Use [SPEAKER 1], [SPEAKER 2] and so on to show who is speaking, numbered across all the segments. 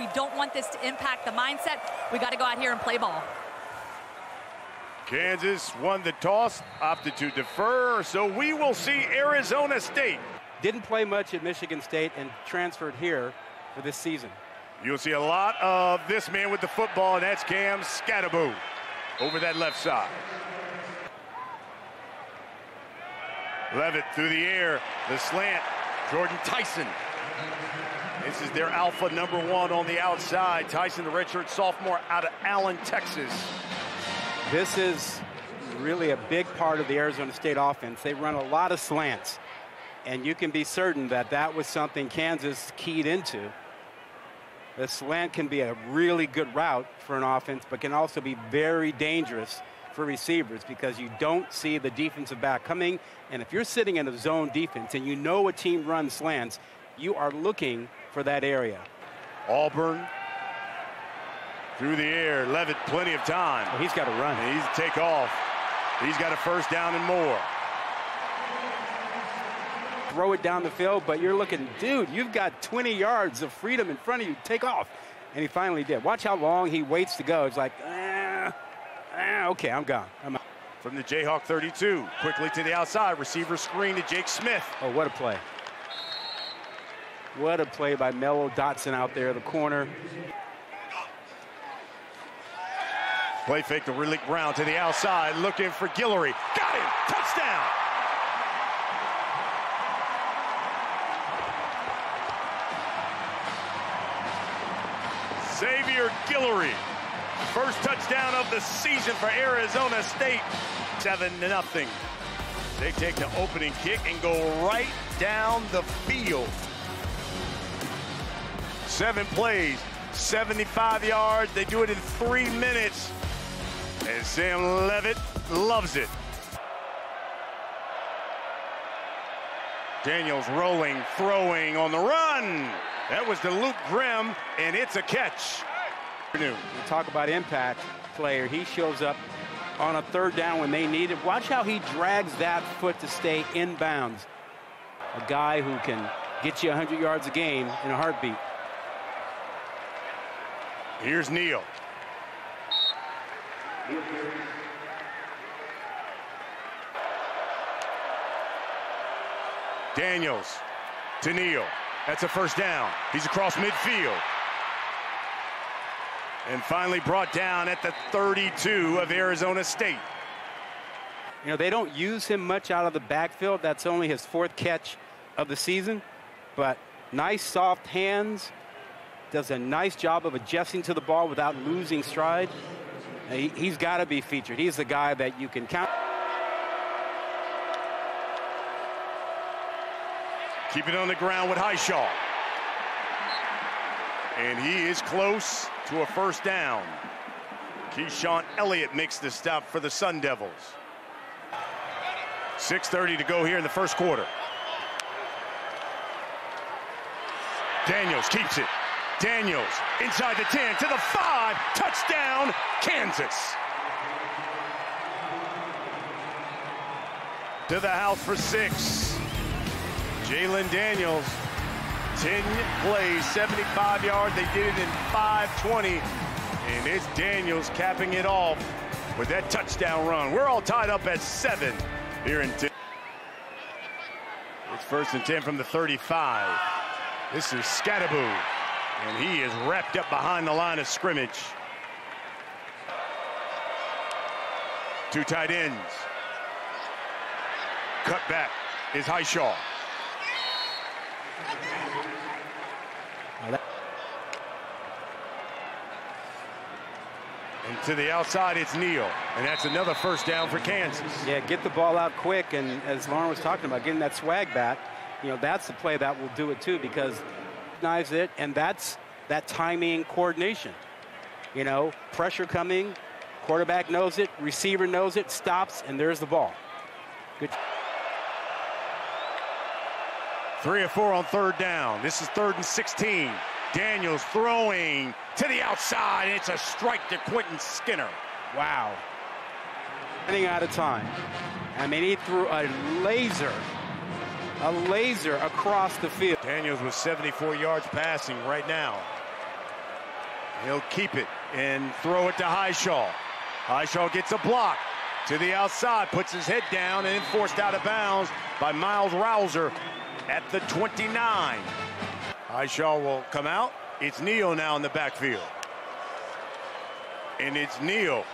[SPEAKER 1] We don't want this to impact the mindset. We got to go out here and play ball.
[SPEAKER 2] Kansas won the toss, opted to defer, so we will see Arizona State.
[SPEAKER 3] Didn't play much at Michigan State and transferred here for this season.
[SPEAKER 2] You'll see a lot of this man with the football, and that's Cam Scatterbo over that left side. Levitt through the air, the slant, Jordyn Tyson. This is their alpha number 1 on the outside. Tyson, the redshirt sophomore out of Allen, Texas.
[SPEAKER 3] This is really a big part of the Arizona State offense. They run a lot of slants, and you can be certain that that was something Kansas keyed into. The slant can be a really good route for an offense, but can also be very dangerous for receivers because you don't see the defensive back coming. And if you're sitting in a zone defense and you know a team runs slants, you are looking for that area.
[SPEAKER 2] Auburn through the air. Levitt, plenty of time.
[SPEAKER 3] Oh, he's got to run.
[SPEAKER 2] And he's take off. He's got a first down and more.
[SPEAKER 3] Throw it down the field, but you're looking, dude, you've got 20 yards of freedom in front of you. Take off. And he finally did. Watch how long he waits to go. It's like, okay, I'm gone. I'm out.
[SPEAKER 2] From the Jayhawk 32, quickly to the outside. Receiver screen to Jake Smith.
[SPEAKER 3] Oh, what a play. What a play by Mello Dotson out there, the corner.
[SPEAKER 2] Play fake to Riddick Brown to the outside, looking for Guillory. Got him! Touchdown! Xavier Guillory. First touchdown of the season for Arizona State. 7-0. They take the opening kick and go right down the field. 7 plays, 75 yards. They do it in 3 minutes. And Sam Levitt loves it. Daniels rolling, throwing on the run. That was to Luke Grimm, and it's a catch.
[SPEAKER 3] You talk about impact player. He shows up on a 3rd down when they need it. Watch how he drags that foot to stay in bounds. A guy who can get you 100 yards a game in a heartbeat.
[SPEAKER 2] Here's Neal. Daniels to Neal. That's a first down. He's across midfield. And finally brought down at the 32 of Arizona State.
[SPEAKER 3] You know, they don't use him much out of the backfield. That's only his 4th catch of the season. But nice soft hands. Does a nice job of adjusting to the ball without losing stride. He's got to be featured. He's the guy that you can count.
[SPEAKER 2] Keep it on the ground with Highshaw. And he is close to a first down. Keyshawn Elliott makes the stop for the Sun Devils. 6:30 to go here in the first quarter. Daniels keeps it. Daniels inside the 10 to the 5. Touchdown, Kansas. To the house for 6. Jalen Daniels, 10 plays, 75 yards. They did it in 5:20. And it's Daniels capping it off with that touchdown run. We're all tied up at 7 here in 10. It's 1st and 10 from the 35. This is Scatterbo, and he is wrapped up behind the line of scrimmage. 2 tight ends. Cut back is Highshaw. And to the outside, it's Neal. And that's another first down for Kansas.
[SPEAKER 3] Yeah, get the ball out quick. And as Lauren was talking about, getting that swag back, you know, that's the play that will do it too, because knives it, and that's that timing coordination. You know, pressure coming, quarterback knows it, receiver knows it, stops, and there's the ball. Good.
[SPEAKER 2] 3 or 4 on 3rd down. This is 3rd and 16. Daniels throwing to the outside. It's a strike to Quentin Skinner.
[SPEAKER 3] Wow. Running out of time. I mean, he threw a laser across the field.
[SPEAKER 2] Daniels with 74 yards passing right now. He'll keep it and throw it to Highshaw. Highshaw gets a block to the outside, puts his head down, and forced out of bounds by Miles Rouser at the 29. Highshaw will come out. It's Neal now in the backfield. And it's Neal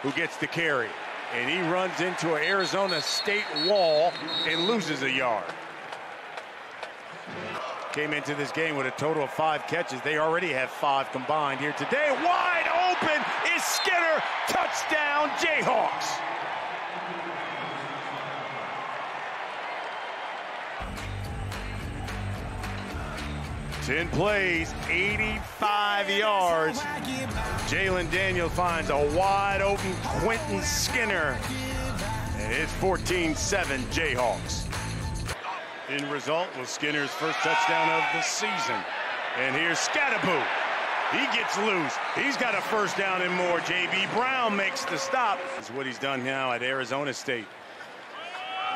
[SPEAKER 2] who gets the carry. And he runs into an Arizona State wall and loses a yard. Came into this game with a total of 5 catches. They already have 5 combined here today. Wide open is Skinner. Touchdown, Jayhawks. Ten plays, 85 yards. Jalen Daniels finds a wide open Quentin Skinner. And it's 14-7 Jayhawks. End result was Skinner's first touchdown of the season. And here's Scatterboo. He gets loose. He's got a first down and more. J.B. Brown makes the stop. That's what he's done now at Arizona State.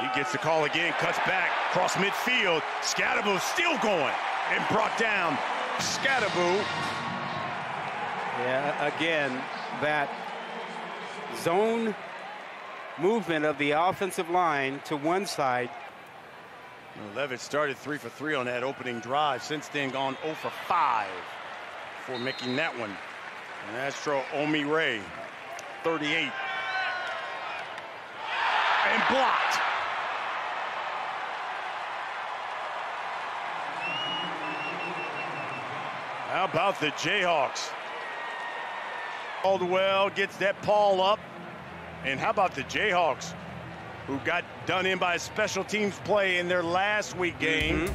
[SPEAKER 2] He gets the call again, cuts back, across midfield. Scatterboo still going and brought down. Scatterboo.
[SPEAKER 3] Yeah, again, that zone movement of the offensive line to one side.
[SPEAKER 2] Levitt started 3 for 3 on that opening drive. Since then, gone 0 for 5 before making that one. And Astro Omi Ray, 38. And blocked. How about the Jayhawks? Caldwell gets that Paul up. And how about the Jayhawks, who got done in by a special teams play in their last week game,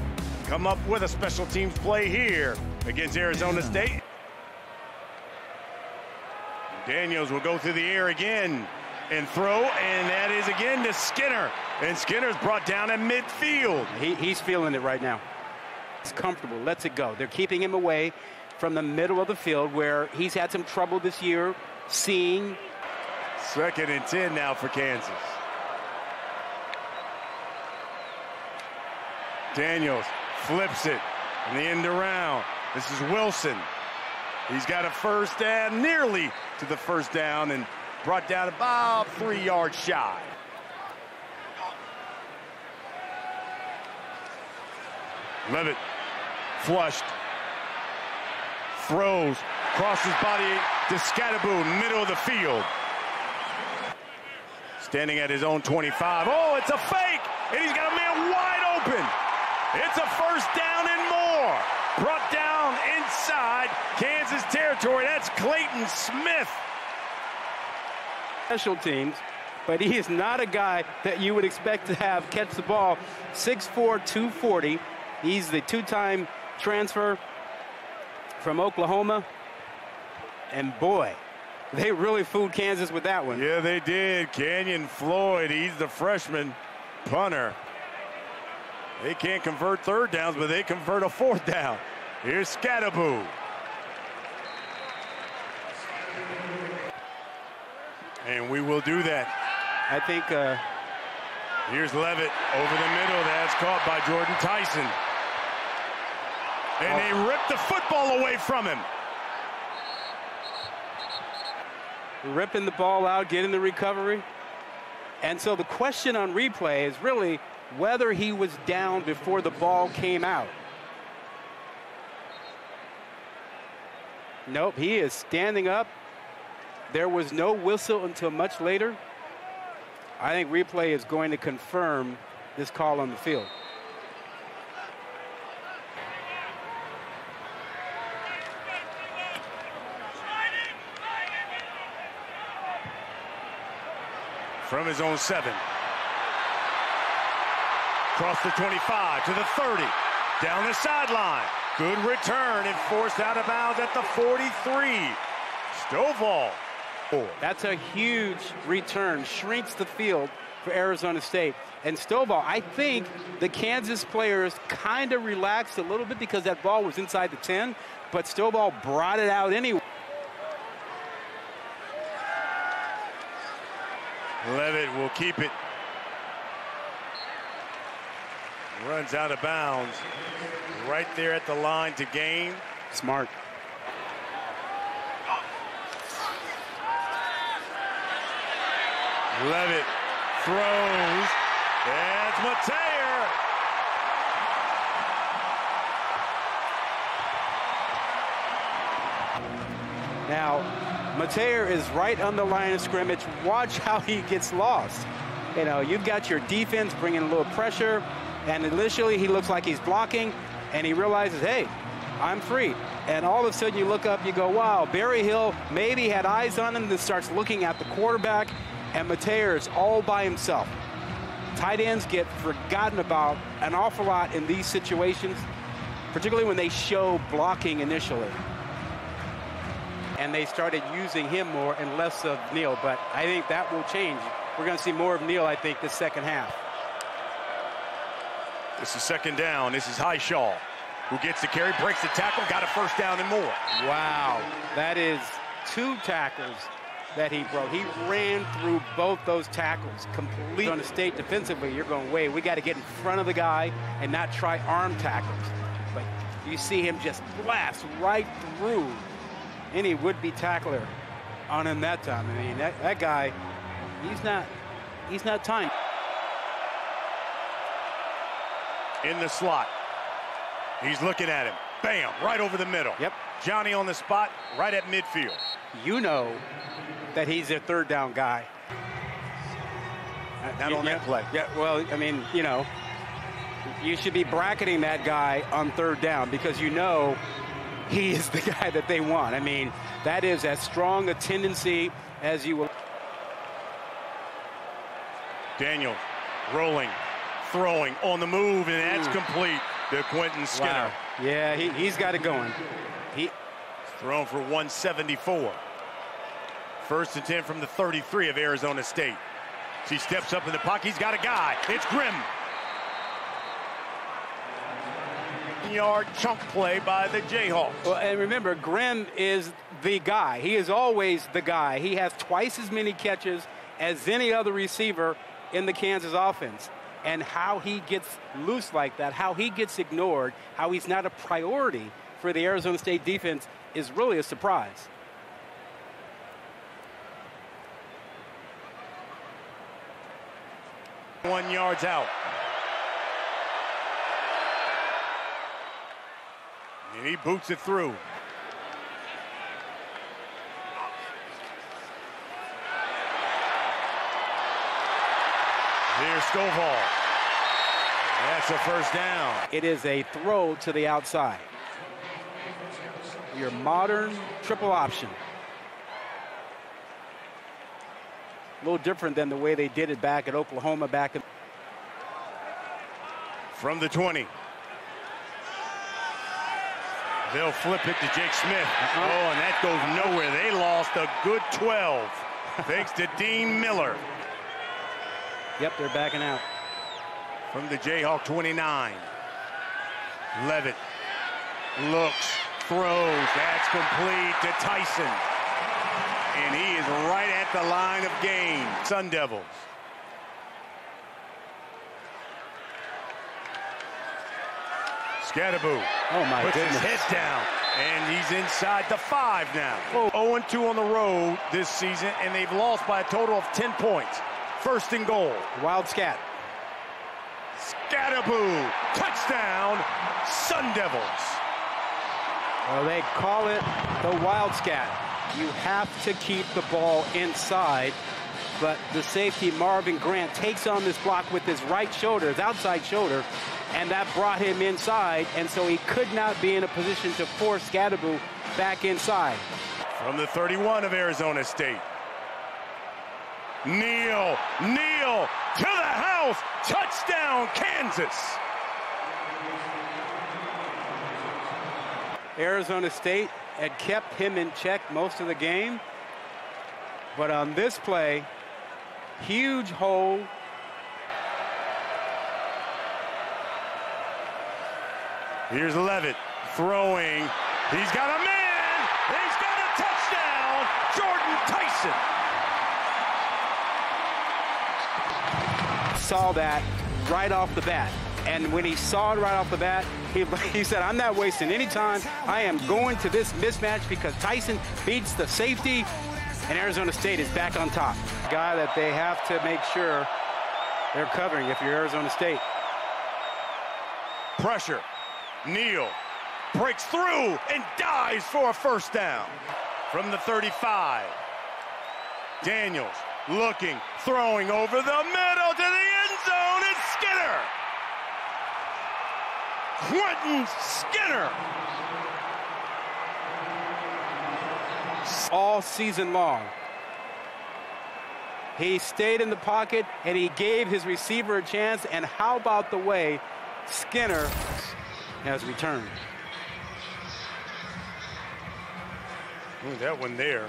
[SPEAKER 2] come up with a special teams play here against Arizona State. Daniels will go through the air again and throw, and that is again to Skinner. And Skinner's brought down at midfield.
[SPEAKER 3] He's feeling it right now. It's comfortable, lets it go. They're keeping him away from the middle of the field where he's had some trouble this year seeing.
[SPEAKER 2] 2nd and 10 now for Kansas. Daniels flips it in the end around. This is Wilson. He's got a first down, nearly to the first down, and brought down about 3 yards shy. Levitt flushed, throws, crosses body to Scatterboo, middle of the field. Standing at his own 25. Oh, it's a fake, and he's got a man wide open. It's a first down and more. Brought down inside Kansas territory. That's Clayton Smith.
[SPEAKER 3] Special teams, but he is not a guy that you would expect to have catch the ball. 6'4", 240. He's the 2-time transfer from Oklahoma. And boy, they really fooled Kansas with that one.
[SPEAKER 2] Yeah, they did. Canyon Floyd, he's the freshman punter. They can't convert 3rd downs, but they convert a 4th down. Here's Scatterboo. And we will do that.
[SPEAKER 3] I think
[SPEAKER 2] here's Levitt over the middle. That's caught by Jordyn Tyson. And they ripped the football away from him.
[SPEAKER 3] Ripping the ball out, getting the recovery. And so the question on replay is really whether he was down before the ball came out. Nope, he is standing up. There was no whistle until much later. I think replay is going to confirm this call on the field.
[SPEAKER 2] From his own 7. Across the 25 to the 30. Down the sideline. Good return and forced out of bounds at the 43. Stovall.
[SPEAKER 3] That's a huge return. Shrinks the field for Arizona State. And Stovall, I think the Kansas players kind of relaxed a little bit because that ball was inside the 10, but Stovall brought it out anyway.
[SPEAKER 2] Levitt will keep it. Runs out of bounds right there at the line to gain.
[SPEAKER 3] Smart.
[SPEAKER 2] Levitt throws. That's Mateer.
[SPEAKER 3] Now, Mateer is right on the line of scrimmage. Watch how he gets lost. You know, you've got your defense bringing a little pressure, and initially he looks like he's blocking, and he realizes, hey, I'm free. And all of a sudden you look up, you go, wow, Barry Hill maybe had eyes on him, then starts looking at the quarterback, and Mateer is all by himself. Tight ends get forgotten about an awful lot in these situations, particularly when they show blocking initially. And they started using him more and less of Neal, but I think that will change. We're going to see more of Neal, I think, this second half.
[SPEAKER 2] This is second down. This is Highshaw, who gets the carry, breaks the tackle, got a first down and more.
[SPEAKER 3] Wow, that is 2 tackles that he broke. He ran through both those tackles completely. On the state defensively, you're going, wait, we got to get in front of the guy and not try arm tackles. But you see him just blast right through any would-be tackler on him that time. I mean, that guy, he's not timed.
[SPEAKER 2] In the slot. He's looking at him. Bam, right over the middle.
[SPEAKER 3] Yep.
[SPEAKER 2] Johnny on the spot, right at midfield.
[SPEAKER 3] You know that he's a third down guy.
[SPEAKER 2] Not on that play.
[SPEAKER 3] Yeah, well, I mean, you know, you should be bracketing that guy on third down because you know he is the guy that they want. I mean, that is as strong a tendency as you will.
[SPEAKER 2] Daniel rolling, throwing, on the move, and that's complete to Quentin Skinner.
[SPEAKER 3] Wow. Yeah, he's got it going. He's
[SPEAKER 2] thrown for 174. First and 10 from the 33 of Arizona State. He steps up in the pocket. He's got a guy. It's Grimm. Yard chunk play by the Jayhawks.
[SPEAKER 3] Well, and remember, Grimm is the guy. He is always the guy. He has twice as many catches as any other receiver in the Kansas offense. And how he gets loose like that, how he gets ignored, how he's not a priority for the Arizona State defense is really a surprise.
[SPEAKER 2] One yards out. And he boots it through. Here's Stovall. That's a first down.
[SPEAKER 3] It is a throw to the outside. Your modern triple option. A little different than the way they did it back at Oklahoma back in.
[SPEAKER 2] From the 20. They'll flip it to Jake Smith. Oh, and that goes nowhere. They lost a good 12. Thanks to Dean Miller.
[SPEAKER 3] Yep, they're backing out.
[SPEAKER 2] From the Jayhawk 29. Levitt looks, throws. That's complete to Tyson. And he is right at the line of game. Sun Devils. Scadaboo.
[SPEAKER 3] Oh, my
[SPEAKER 2] puts
[SPEAKER 3] goodness.
[SPEAKER 2] his head down, and he's inside the 5 now. 0-2 on the road this season, and they've lost by a total of 10 points. First and goal.
[SPEAKER 3] Wild scat.
[SPEAKER 2] Scadaboo. Touchdown, Sun Devils.
[SPEAKER 3] Well, they call it the wild scat. You have to keep the ball inside, but the safety Marvin Grant takes on this block with his right shoulder, his outside shoulder, and that brought him inside, and so he could not be in a position to force Scadaboo back inside.
[SPEAKER 2] From the 31 of Arizona State. Neal to the house. Touchdown, Kansas.
[SPEAKER 3] Arizona State had kept him in check most of the game, but on this play, huge hole.
[SPEAKER 2] Here's Levitt throwing. He's got a man. He's got a touchdown. Jordyn Tyson.
[SPEAKER 3] Saw that right off the bat. And when he saw it right off the bat, he said, I'm not wasting any time. I am going to this mismatch because Tyson beats the safety. And Arizona State is back on top. A guy that they have to make sure they're covering if you're Arizona State.
[SPEAKER 2] Pressure. Neal breaks through and dives for a first down. From the 35. Daniels looking, throwing over the middle to the end zone. It's Skinner. Quentin Skinner.
[SPEAKER 3] All season long, he stayed in the pocket and he gave his receiver a chance. And how about the way Skinner has returned?
[SPEAKER 2] Ooh, that one there.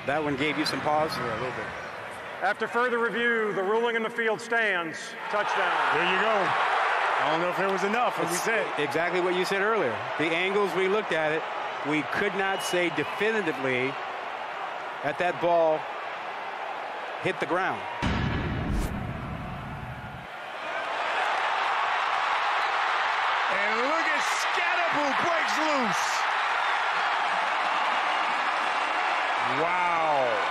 [SPEAKER 3] That one gave you some pause?
[SPEAKER 2] Yeah, a little bit.
[SPEAKER 4] After further review, the ruling in the field stands. Touchdown.
[SPEAKER 2] There you go. I don't know if there was enough, as we said.
[SPEAKER 3] Exactly what you said earlier. The angles we looked at it, we could not say definitively that that ball hit the ground.
[SPEAKER 2] And look at Scatterboo breaks loose. Wow.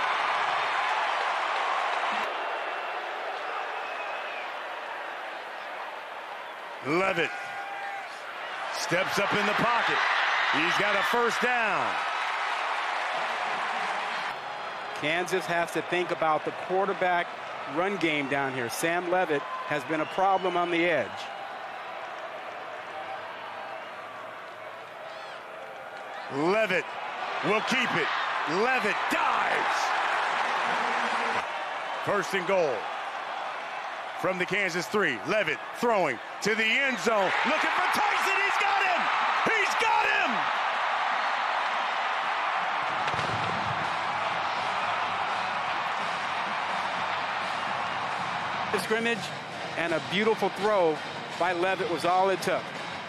[SPEAKER 2] Levitt steps up in the pocket. He's got a first down.
[SPEAKER 3] Kansas has to think about the quarterback run game down here. Sam Levitt has been a problem on the edge.
[SPEAKER 2] Levitt will keep it. Levitt dives. First and goal. From the Kansas 3, Levitt throwing to the end zone. Looking for Tyson. He's got him. He's got him.
[SPEAKER 3] The scrimmage and a beautiful throw by Levitt was all it took.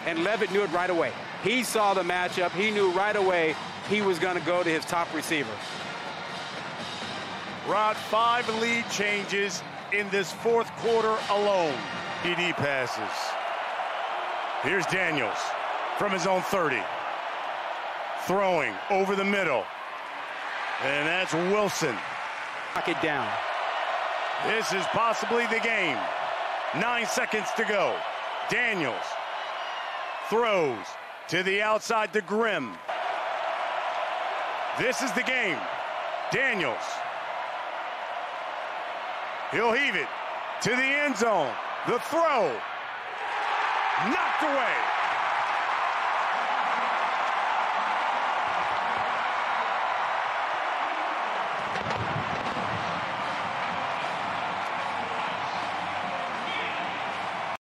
[SPEAKER 3] And Levitt knew it right away. He saw the matchup. He knew right away he was going to go to his top receiver.
[SPEAKER 2] Rod, 5 lead changes in this fourth quarter alone. PD passes. Here's Daniels from his own 30. Throwing over the middle. And that's Wilson.
[SPEAKER 3] Knock it down.
[SPEAKER 2] This is possibly the game. 9 seconds to go. Daniels throws to the outside to Grimm. This is the game. Daniels. He'll heave it to the end zone. The throw. Knocked away.